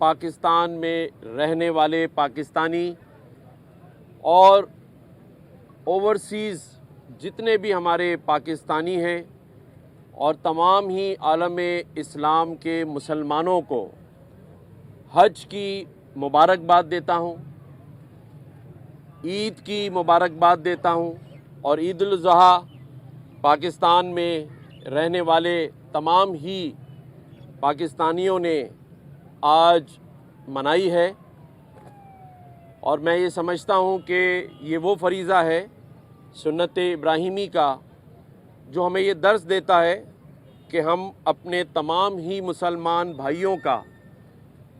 पाकिस्तान में रहने वाले पाकिस्तानी और ओवरसीज़ जितने भी हमारे पाकिस्तानी हैं और तमाम ही आलम इस्लाम के मुसलमानों को हज की मुबारकबाद देता हूँ, ईद की मुबारकबाद देता हूँ। और ईद उल ज़ुहा पाकिस्तान में रहने वाले तमाम ही पाकिस्तानियों ने आज मनाई है। और मैं ये समझता हूँ कि ये वो फरीज़ा है सुन्नत इब्राहिमी का जो हमें ये दर्स देता है कि हम अपने तमाम ही मुसलमान भाइयों का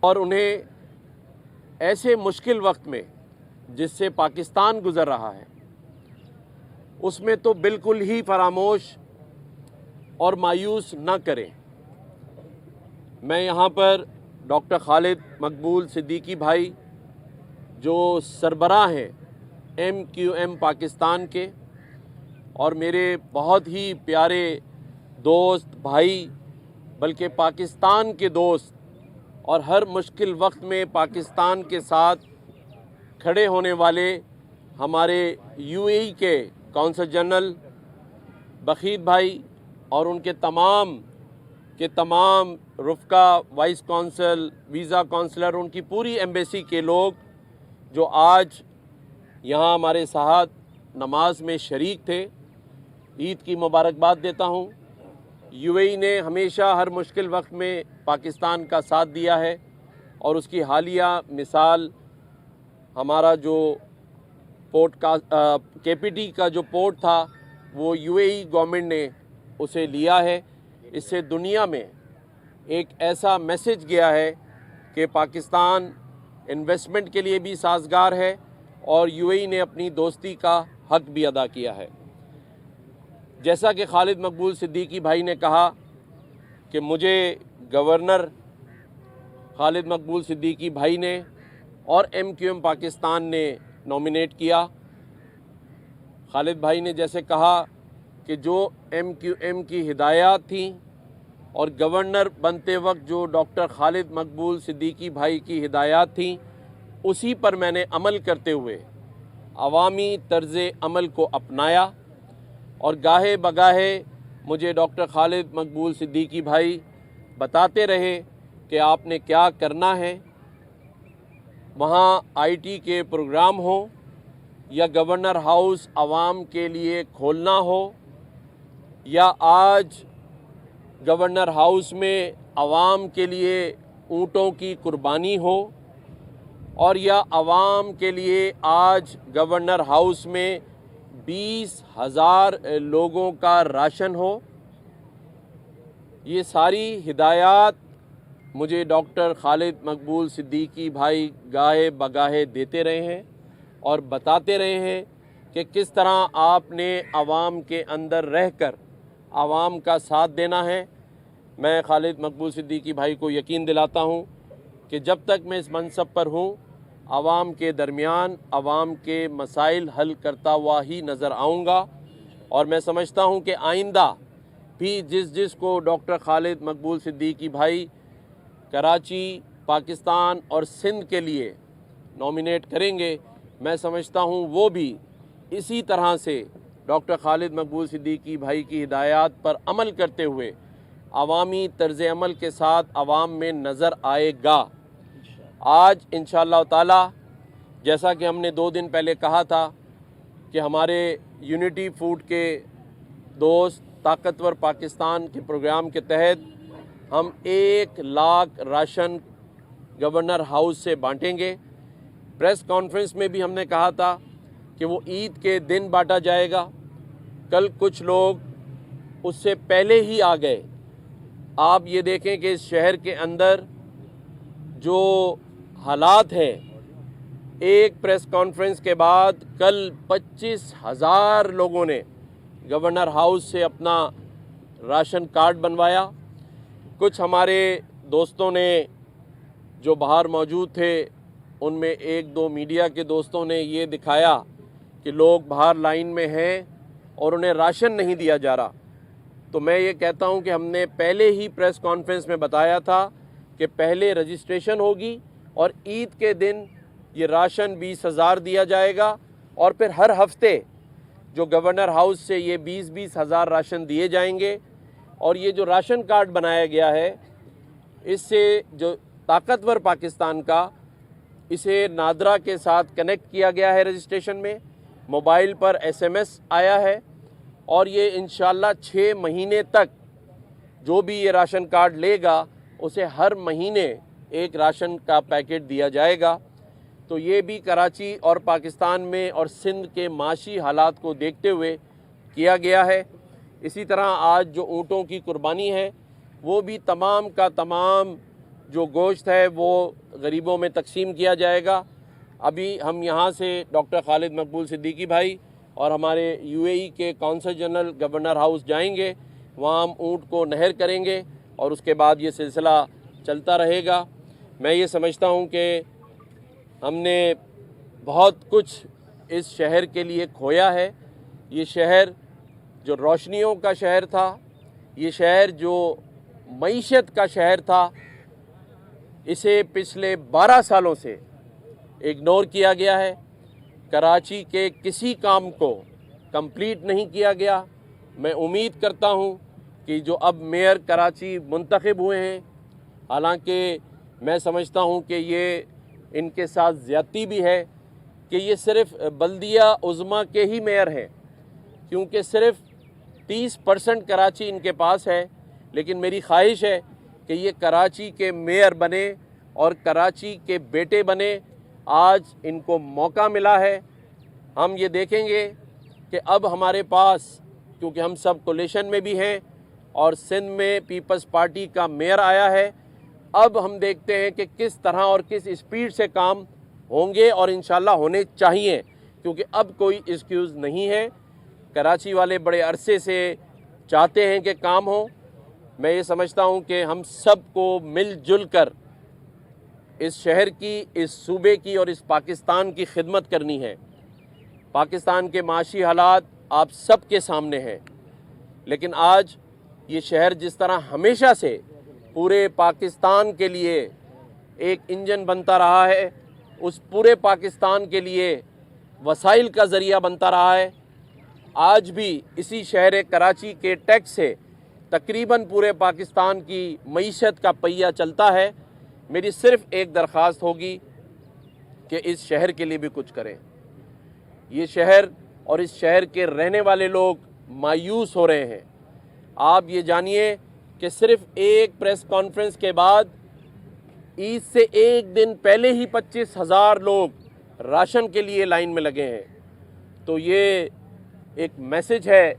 और उन्हें ऐसे मुश्किल वक्त में जिससे पाकिस्तान गुज़र रहा है उसमें तो बिल्कुल ही फरामोश और मायूस न करें। मैं यहाँ पर डॉक्टर खालिद मकबूल सिद्दीकी भाई जो सरबराह हैं MQM पाकिस्तान के और मेरे बहुत ही प्यारे दोस्त भाई, बल्कि पाकिस्तान के दोस्त और हर मुश्किल वक्त में पाकिस्तान के साथ खड़े होने वाले हमारे UAE के कौंसल जनरल बखीत भाई और उनके तमाम के तमाम रुफ़का, वाइस कौंसल, वीज़ा कौंसलर, उनकी पूरी एम्बेसी के लोग जो आज यहाँ हमारे साथ नमाज में शरीक थे, ईद की मुबारकबाद देता हूँ। UAE ने हमेशा हर मुश्किल वक्त में पाकिस्तान का साथ दिया है और उसकी हालिया मिसाल हमारा जो पोर्ट का KPT का जो पोर्ट था वो UAE गवर्नमेंट ने उसे लिया है। इससे दुनिया में एक ऐसा मैसेज गया है कि पाकिस्तान इन्वेस्टमेंट के लिए भी साज़गार है और UAE ने अपनी दोस्ती का हक भी अदा किया है। जैसा कि खालिद मकबूल सिद्दीकी भाई ने कहा कि मुझे गवर्नर खालिद मकबूल सिद्दीकी भाई ने और MQM पाकिस्तान ने नॉमिनेट किया। खालिद भाई ने जैसे कहा कि जो MQM की हिदायत थी और गवर्नर बनते वक्त जो डॉक्टर खालिद मकबूल सिद्दीकी भाई की हिदायत थी उसी पर मैंने अमल करते हुए अवामी तर्ज़ अमल को अपनाया और गाहे बगाहे मुझे डॉक्टर खालिद मकबूल सिद्दीकी भाई बताते रहे कि आपने क्या करना है। वहाँ IT के प्रोग्राम हो या गवर्नर हाउस आवाम के लिए खोलना हो या आज गवर्नर हाउस में आवाम के लिए ऊँटों की कुर्बानी हो और या आवाम के लिए आज गवर्नर हाउस में 20,000 लोगों का राशन हो, ये सारी हिदायत मुझे डॉक्टर खालिद मकबूल सिद्दीकी भाई गाहे बगाहे देते रहे हैं और बताते रहे हैं कि किस तरह आपने आवाम के अंदर रहकर आवाम का साथ देना है। मैं खालिद मकबूल सिद्दीकी भाई को यकीन दिलाता हूँ कि जब तक मैं इस मनसब पर हूँ आवाम के दरमियान आवाम के मसाइल हल करता हुआ ही नज़र आऊँगा। और मैं समझता हूँ कि आइंदा भी जिस को डॉक्टर खालिद मकबूल सिद्दीकी भाई कराची, पाकिस्तान और सिंध के लिए नॉमिनेट करेंगे, मैं समझता हूँ वो भी इसी तरह से डॉक्टर खालिद मकबूल सिद्दीकी भाई की हिदायत पर अमल करते हुए अवामी तर्ज़ अमल के साथ आवाम में नज़र आएगा। आज इंशाअल्लाह ताला जैसा कि हमने 2 दिन पहले कहा था कि हमारे यूनिटी फूड के दोस्त ताकतवर पाकिस्तान के प्रोग्राम के तहत हम 1 लाख राशन गवर्नर हाउस से बांटेंगे। प्रेस कॉन्फ्रेंस में भी हमने कहा था कि वो ईद के दिन बांटा जाएगा। कल कुछ लोग उससे पहले ही आ गए। आप ये देखें कि इस शहर के अंदर जो हालात हैं, एक प्रेस कॉन्फ्रेंस के बाद कल 25,000 लोगों ने गवर्नर हाउस से अपना राशन कार्ड बनवाया। कुछ हमारे दोस्तों ने जो बाहर मौजूद थे उनमें 1-2 मीडिया के दोस्तों ने ये दिखाया कि लोग बाहर लाइन में हैं और उन्हें राशन नहीं दिया जा रहा। तो मैं ये कहता हूँ कि हमने पहले ही प्रेस कॉन्फ्रेंस में बताया था कि کہ پہلے رجسٹریشن ہوگی اور عید کے دن یہ راشن 20,000 دیا جائے گا، اور پھر ہر ہفتے جو گورنر ہاؤس سے یہ 20 ہزار راشن دیے جائیں گے۔ اور یہ جو راشن کارڈ بنایا گیا ہے، اس سے جو طاقتور پاکستان کا، اسے نادرا کے ساتھ کنیکٹ کیا گیا ہے رجسٹریشن میں، موبائل پر SMS آیا ہے، اور یہ انشاءاللہ 6 مہینے تک جو بھی یہ راشن کارڈ لے گا اسے ہر مہینے ایک راشن کا پیکٹ دیا جائے گا۔ تو یہ بھی کراچی اور پاکستان میں اور سندھ کے معاشی حالات کو دیکھتے ہوئے کیا گیا ہے۔ اسی طرح آج جو اونٹوں کی قربانی ہے، وہ بھی تمام کا تمام جو گوشت ہے وہ غریبوں میں تقسیم کیا جائے گا۔ ابھی ہم یہاں سے ڈاکٹر خالد مقبول صدیقی بھائی اور ہمارے UAE کے کونسل جنرل گورنر ہاؤس جائیں گے، وہاں ہم اونٹ کو نہر کریں گے اور اس کے بعد یہ سلسلہ چلتا رہے گا۔ میں یہ سمجھتا ہوں کہ ہم نے بہت کچھ اس شہر کے لیے کھویا ہے۔ یہ شہر جو روشنیوں کا شہر تھا، یہ شہر جو معیشت کا شہر تھا، اسے پچھلے 12 سالوں سے اگنور کیا گیا ہے۔ کراچی کے کسی کام کو کمپلیٹ نہیں کیا گیا۔ میں امید کرتا ہوں کہ جو اب میئر کراچی منتخب ہوئے ہیں، حالانکہ میں سمجھتا ہوں کہ یہ ان کے ساتھ زیادتی بھی ہے کہ یہ صرف بلدیہ عظمیٰ کے ہی میئر ہیں، کیونکہ صرف 30% کراچی ان کے پاس ہے۔ لیکن میری خواہش ہے کہ یہ کراچی کے میئر بنے اور کراچی کے بیٹے بنے۔ آج ان کو موقع ملا ہے۔ ہم یہ دیکھیں گے کہ اب ہمارے پاس، کیونکہ ہم سب کولیشن میں بھی ہیں اور سندھ میں پیپلز پارٹی کا میئر آیا ہے، اب ہم دیکھتے ہیں کہ کس طرح اور کس اسپیڈ سے کام ہوں گے، اور انشاءاللہ ہونے چاہیے، کیونکہ اب کوئی ایکسکیوز نہیں ہے۔ کراچی والے بڑے عرصے سے چاہتے ہیں کہ کام ہو۔ میں یہ سمجھتا ہوں کہ ہم سب کو مل جل کر اس شہر کی، اس صوبے کی اور اس پاکستان کی خدمت کرنی ہے۔ پاکستان کے معاشی حالات آپ سب کے سامنے ہیں، لیکن آج یہ شہر جس طرح ہمیشہ سے پورے پاکستان کے لیے ایک انجن بنتا رہا ہے، اس پورے پاکستان کے لیے وسائل کا ذریعہ بنتا رہا ہے، آج بھی اسی شہر کراچی کے ٹیکس سے تقریباً پورے پاکستان کی معیشت کا پہیہ چلتا ہے۔ میری صرف ایک درخواست ہوگی کہ اس شہر کے لیے بھی کچھ کریں۔ یہ شہر اور اس شہر کے رہنے والے لوگ مایوس ہو رہے ہیں۔ آپ یہ جانیے کہ صرف ایک پریس کانفرنس کے بعد عید سے ایک دن پہلے ہی 25,000 لوگ راشن کے لیے لائن میں لگے ہیں۔ تو یہ ایک میسج ہے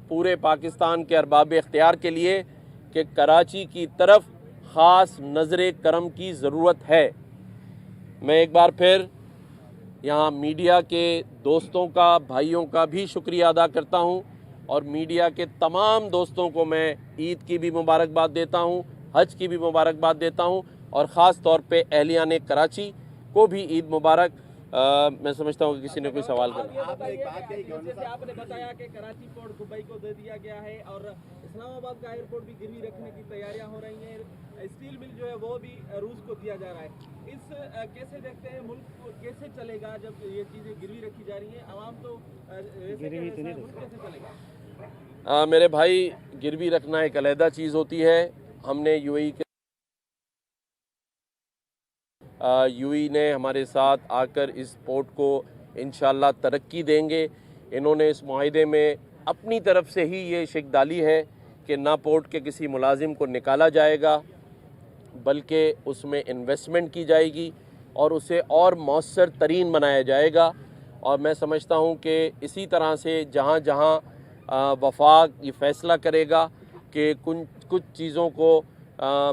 پورے پاکستان کے ارباب اختیار کے لیے کہ کراچی کی طرف خاص نظر کرم کی ضرورت ہے۔ میں ایک بار پھر یہاں میڈیا کے دوستوں کا، بھائیوں کا بھی شکریہ ادا کرتا ہوں، اور میڈیا کے تمام دوستوں کو میں عید کی بھی مبارکباد دیتا ہوں، حج کی بھی مبارکباد دیتا ہوں، اور خاص طور پہ اہلیان کراچی کو بھی عید مبارک۔ میں سمجھتا ہوں کہ کسی نے کوئی سوال کرنا۔ آپ نے بتایا کہ کراچی پورٹ دبئی کو دے دیا گیا ہے، اور اسلام آباد کا ایئرپورٹ بھی گروی رکھنے کی تیاریاں ہو رہی ہیں، اسٹیل مل جو ہے وہ بھی روس کو دیا جا رہا ہے۔ اس کیسے دیکھتے ہیں، ملک کیسے چلے گا جب یہ چیزیں گروی رکھی جا رہی ہیں؟ عوام تو ملک کیسے چلے گا؟ میرے بھائی، گروی رکھنا ایک علیحدہ چیز ہوتی ہے۔ ہم نے یو ای نے ہمارے ساتھ آ کر اس پورٹ کو انشاءاللہ ترقی دیں گے۔ انہوں نے اس معاہدے میں اپنی طرف سے ہی یہ شک ڈالی ہے کہ نہ پورٹ کے کسی ملازم کو نکالا جائے گا، بلکہ اس میں انویسٹمنٹ کی جائے گی اور اسے اور مؤثر ترین بنایا جائے گا۔ اور میں سمجھتا ہوں کہ اسی طرح سے جہاں جہاں وفاق یہ فیصلہ کرے گا کہ کچھ چیزوں کو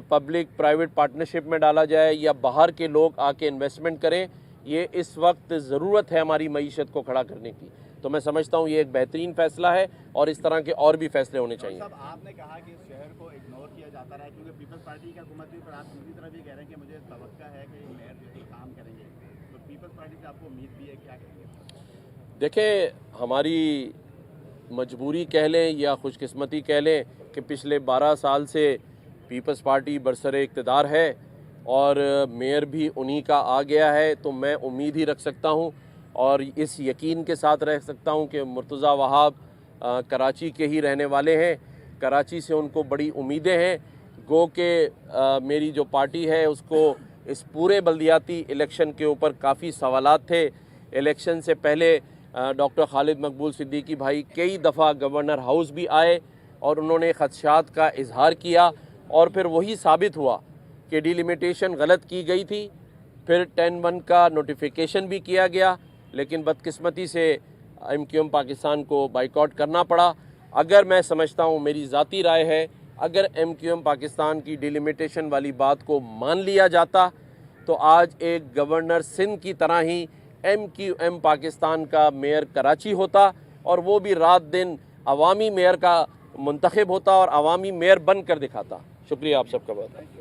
پبلک پرائیویٹ پارٹنرشپ میں ڈالا جائے یا باہر کے لوگ آ کے انویسٹمنٹ کریں، یہ اس وقت ضرورت ہے ہماری معیشت کو کھڑا کرنے کی۔ تو میں سمجھتا ہوں یہ ایک بہترین فیصلہ ہے، اور اس طرح کے اور بھی فیصلے ہونے چاہیے۔ آپ نے کہا کہ اس شہر کو اگنور کیا جاتا رہا ہے کیونکہ پیپلز پارٹی کی حکومت بھی، پر آپ دوسری طرف بھی کہہ رہے ہیں کہ مجھے توقع ہے کہ میئر جو ہے کام کریں گے، تو پیپلز پارٹی سے آپ کو امید بھی ہے، کیا کہیں گے؟ دیکھیں، ہماری مجبوری کہہ لیں یا خوش قسمتی کہہ لیں کہ پچھلے 12 سال سے پیپلز پارٹی برسر اقتدار ہے، اور मेयर भी उन्हीं का आ गया है, तो मैं उम्मीद ही रख सकता हूँ और इस यकीन के साथ रह सकता हूँ कि मुर्तज़ा वहाब कराची के ही रहने वाले हैं। कराची से उनको बड़ी उम्मीदें हैं। गो के मेरी जो पार्टी है उसको इस पूरे बल्दियाती इलेक्शन के ऊपर काफ़ी सवालात थे। इलेक्शन से पहले डॉक्टर खालिद मकबूल सिद्दीकी भाई कई दफ़ा गवर्नर हाउस भी आए और उन्होंने खदशात का इजहार किया और फिर वही साबित हुआ कि डिलिमिटेशन गलत की गई थी। फिर 10-1 का नोटिफिकेशन भी किया गया, लेकिन बदकिस्मती से MQM पाकिस्तान को बाइकआउट करना पड़ा। अगर मैं समझता हूँ, मेरी ज़ाती राय है, अगर MQM पाकिस्तान की डिलिमिटेशन वाली बात को मान लिया जाता तो आज एक गवर्नर सिंध की तरह ही MQM पाकिस्तान का मेयर कराची होता और वो भी रात दिन अवामी मेयर का मुंतखब होता और अवामी मेयर बन कर दिखाता। शुक्रिया आप सबका बहुत।